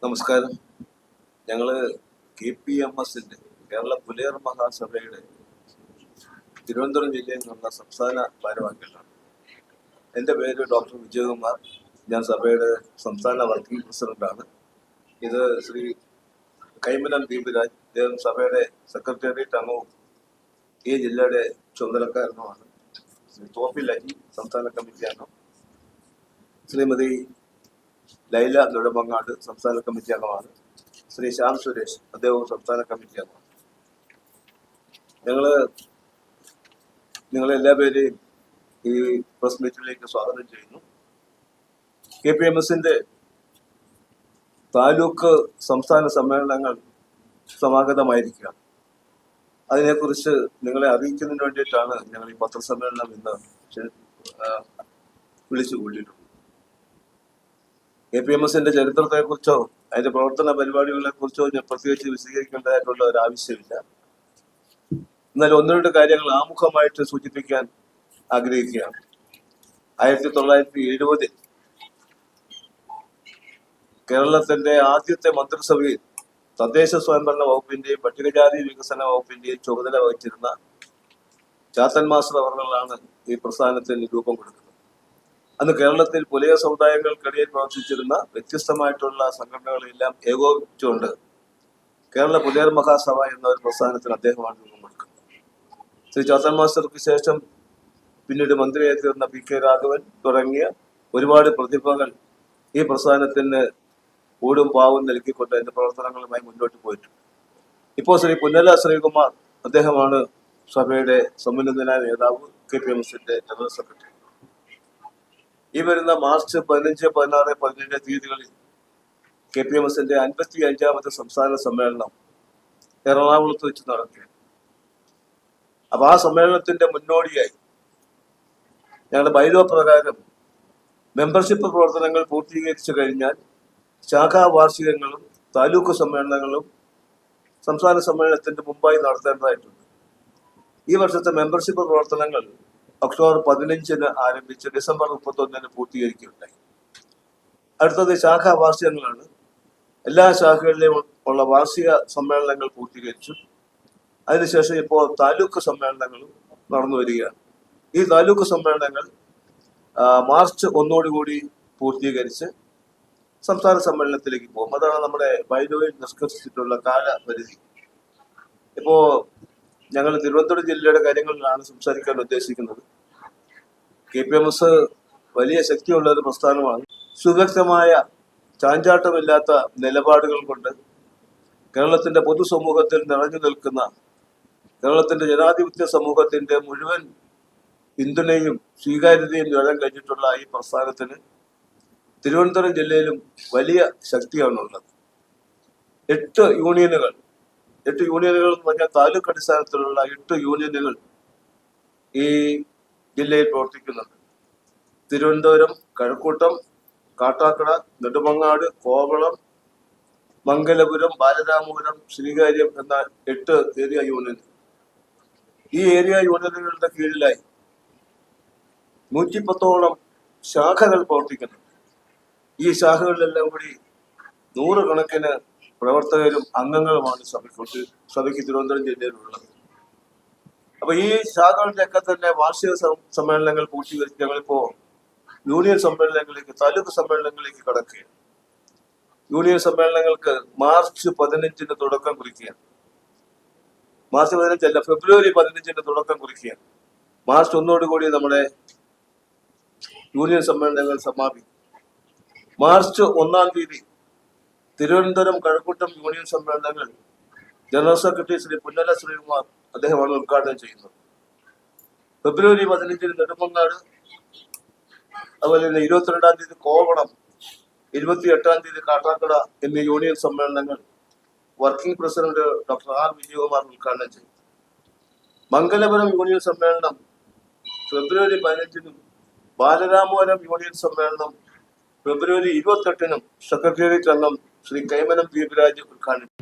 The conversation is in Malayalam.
നമസ്കാരം. ഞങ്ങള് KPMSന്റെ കേരള പുലയർ മഹാസഭയുടെ തിരുവനന്തപുരം ജില്ലയിൽ നിന്നുള്ള സംസ്ഥാന ഭാരവാഹികളാണ്. എൻ്റെ പേര് ഡോക്ടർ വിജയകുമാർ. ഞാൻ സഭയുടെ സംസ്ഥാന വർക്കിംഗ് പ്രസിഡന്റാണ്. ഇത് ശ്രീ കൈമനം ദീപരാജ്, അദ്ദേഹം സഭയുടെ സെക്രട്ടേറിയറ്റ് അംഗവും ഈ ജില്ലയുടെ ചുമതലക്കാരനുമാണ്. ശ്രീ തോപ്പിൽ അജി, സംസ്ഥാന കമ്മിറ്റി അംഗം. ശ്രീമതി ലൈല നെടുമങ്ങാട്, സംസ്ഥാന കമ്മിറ്റി അംഗമാണ്. ശ്രീ ശ്യാം സുരേഷ്, അദ്ദേഹവും സംസ്ഥാന കമ്മിറ്റി അംഗമാണ്. നിങ്ങളെല്ലാ പേരെയും ഈ പ്രസ് മീറ്റിലേക്ക് സ്വാഗതം ചെയ്യുന്നു. KPMSന്റെ താലൂക്ക് സംസ്ഥാന സമ്മേളനങ്ങൾ സമാഗതമായിരിക്കുകയാണ്. അതിനെക്കുറിച്ച് നിങ്ങളെ അറിയിക്കുന്നതിന് വേണ്ടിയിട്ടാണ് ഞങ്ങൾ ഈ പത്രസമ്മേളനം ഇന്ന് വിളിച്ചു കൂട്ടിയിട്ടുള്ളത്. KPMSന്റെ ചരിത്രത്തെക്കുറിച്ചോ അതിന്റെ പ്രവർത്തന പരിപാടികളെ കുറിച്ചോ ഞാൻ പ്രത്യേകിച്ച് വിശദീകരിക്കേണ്ടതായിട്ടുള്ള ഒരു ആവശ്യമില്ല. എന്നാൽ ഒന്ന് രണ്ട് കാര്യങ്ങൾ ആമുഖമായിട്ട് സൂചിപ്പിക്കാൻ ആഗ്രഹിക്കുകയാണ്. 1970 കേരളത്തിന്റെ ആദ്യത്തെ മന്ത്രിസഭയിൽ തദ്ദേശ സ്വയംഭരണ വകുപ്പിന്റെയും പട്ടികജാതി വികസന വകുപ്പിന്റെയും ചുമതല വഹിച്ചിരുന്ന ചാത്തൻ മാസ്റ്റർ അവർകളാണ് ഈ പ്രസ്ഥാനത്തിന് രൂപം കൊടുക്കുന്നത്. അന്ന് കേരളത്തിൽ പുലയ സമുദായങ്ങൾക്കിടയിൽ പ്രവർത്തിച്ചിരുന്ന വ്യത്യസ്തമായിട്ടുള്ള സംഘടനകളെല്ലാം ഏകോപിച്ചുകൊണ്ട് കേരള പുലയർ മഹാസഭ എന്ന ഒരു പ്രസ്ഥാനത്തിന് അദ്ദേഹമാണ് രൂപം കൊടുക്കുന്നത്. ശ്രീ ചാത്തൻ മാസ്റ്റർക്ക് ശേഷം പിന്നീട് മന്ത്രിയായി തീർന്ന PK രാഘവൻ തുടങ്ങിയ ഒരുപാട് പ്രതിഭകൾ ഈ പ്രസ്ഥാനത്തിന് ഊടും പാവും നൽകിക്കൊണ്ട് അതിന്റെ പ്രവർത്തനങ്ങളുമായി മുന്നോട്ട് പോയിട്ടുണ്ട്. ഇപ്പോൾ ശ്രീ പുന്നല ശ്രീകുമാർ, അദ്ദേഹമാണ് സഭയുടെ സമുന്നതനായ നേതാവ്, KPMSന്റെ ജനറൽ സെക്രട്ടറി. ഈ വരുന്ന മാർച്ച് 15, 16, 17 തീയതികളിൽ KPMSന്റെ 55ാമത്തെ സംസ്ഥാന സമ്മേളനം എറണാകുളത്ത് വെച്ച് നടക്കുക. അപ്പൊ ആ സമ്മേളനത്തിന്റെ മുന്നോടിയായി ഞങ്ങളുടെ ബൈലോ പ്രകാരം മെമ്പർഷിപ്പ് പ്രവർത്തനങ്ങൾ പൂർത്തീകരിച്ചു കഴിഞ്ഞാൽ ശാഖാ വാർഷികങ്ങളും താലൂക്ക് സമ്മേളനങ്ങളും സംസ്ഥാന സമ്മേളനത്തിന്റെ മുമ്പായി നടത്തേണ്ടതായിട്ടുണ്ട്. ഈ വർഷത്തെ മെമ്പർഷിപ്പ് പ്രവർത്തനങ്ങൾ ഒക്ടോബർ 15 ആരംഭിച്ച് ഡിസംബർ 31 പൂർത്തീകരിക്കുകയുണ്ടായി. അടുത്തത് ശാഖാ വാർഷികങ്ങളാണ്. എല്ലാ ശാഖകളിലെയും ഉള്ള വാർഷിക സമ്മേളനങ്ങൾ പൂർത്തീകരിച്ചു. അതിനുശേഷം ഇപ്പോൾ താലൂക്ക് സമ്മേളനങ്ങളും നടന്നു വരികയാണ്. ഈ താലൂക്ക് സമ്മേളനങ്ങൾ മാർച്ച് 1 കൂടി പൂർത്തീകരിച്ച് സംസ്ഥാന സമ്മേളനത്തിലേക്ക് പോകും. അതാണ് നമ്മുടെ ബൈലോയിൽ നിഷ്കർഷിച്ചിട്ടുള്ള കാലപരിധി. ഇപ്പോ ഞങ്ങൾ തിരുവനന്തപുരം ജില്ലയുടെ കാര്യങ്ങളിലാണ് സംസാരിക്കാൻ ഉദ്ദേശിക്കുന്നത്. KPMS വലിയ ശക്തിയുള്ള ഒരു പ്രസ്ഥാനമാണ്. സുവ്യക്തമായ ചാഞ്ചാട്ടമില്ലാത്ത നിലപാടുകൾ കൊണ്ട് കേരളത്തിന്റെ പൊതുസമൂഹത്തിൽ നിറഞ്ഞു നിൽക്കുന്ന കേരളത്തിന്റെ ജനാധിപത്യ സമൂഹത്തിന്റെ മുഴുവൻ പിന്തുണയും സ്വീകാര്യതയും നേടാൻ കഴിഞ്ഞിട്ടുള്ള ഈ പ്രസ്ഥാനത്തിന് തിരുവനന്തപുരം ജില്ലയിലും വലിയ ശക്തിയാണുള്ളത്. 8 യൂണിയനുകൾ എന്ന് പറഞ്ഞാൽ താലൂക്ക് അടിസ്ഥാനത്തിലുള്ള 8 യൂണിയനുകൾ ഈ ജില്ലയിൽ പ്രവർത്തിക്കുന്നുണ്ട്. തിരുവനന്തപുരം, കഴക്കൂട്ടം, കാട്ടാക്കട, നെടുമങ്ങാട്, കോവളം, മംഗലപുരം, ബാലരാമപുരം, ശ്രീകാര്യം എന്ന 8 ഏരിയ യൂണിയൻ. ഈ ഏരിയ യൂണിയനുകളുടെ കീഴിലായി 110ഓളം ശാഖകൾ പ്രവർത്തിക്കുന്നു. ഈ ശാഖകളിലെല്ലാം കൂടി 100 കണക്കിന് പ്രവർത്തകരും അംഗങ്ങളുമാണ് സഭയ്ക്ക് തിരുവനന്തപുരം ജില്ലയിലുള്ളത്. അപ്പൊ ഈ ശാഖകളുടെയൊക്കെ തന്നെ വാർഷിക സമ്മേളനങ്ങൾ പൂർത്തീകരിച്ച് ഞങ്ങളിപ്പോ യൂണിയൻ സമ്മേളനങ്ങളിലേക്ക്, താലൂക്ക് സമ്മേളനങ്ങളിലേക്ക് കടക്കുകയാണ്. യൂണിയൻ സമ്മേളനങ്ങൾക്ക് മാർച്ച് 15 തുടക്കം കുറിക്കുകയാണ്. മാർച്ച് 15 അല്ല, ഫെബ്രുവരി 15 തുടക്കം കുറിക്കുകയാണ്. മാർച്ച് 1 കൂടി നമ്മുടെ യൂണിയൻ സമ്മേളനങ്ങൾ സമാപിക്കും. മാർച്ച് 1 തീയതി തിരുവനന്തപുരം കഴക്കൂട്ടം യൂണിയൻ സമ്മേളനങ്ങൾ ജനറൽ സെക്രട്ടറി ശ്രീ പുന്നല ശ്രീകുമാർ, അദ്ദേഹമാണ് ഉദ്ഘാടനം ചെയ്യുന്നത്. ഫെബ്രുവരി 15 നെടുമങ്ങാട്, അതുപോലെ തന്നെ 22 തീയതി കോവളം, 28 തീയതി കാട്ടാക്കട എന്നീ യൂണിയൻ സമ്മേളനങ്ങൾ working president doctor R. Vijayakumar ഉദ്ഘാടനം ചെയ്തു. മംഗലപുരം യൂണിയൻ സമ്മേളനം ഫെബ്രുവരി 15 ബാലരാമപുരം യൂണിയൻ സമ്മേളനം ഫെബ്രുവരി 28 സെക്രട്ടേറിയറ്റ് അംഗം ശ്രീ കൈമനം ദീപരാജ് ഉദ്ഘാടനം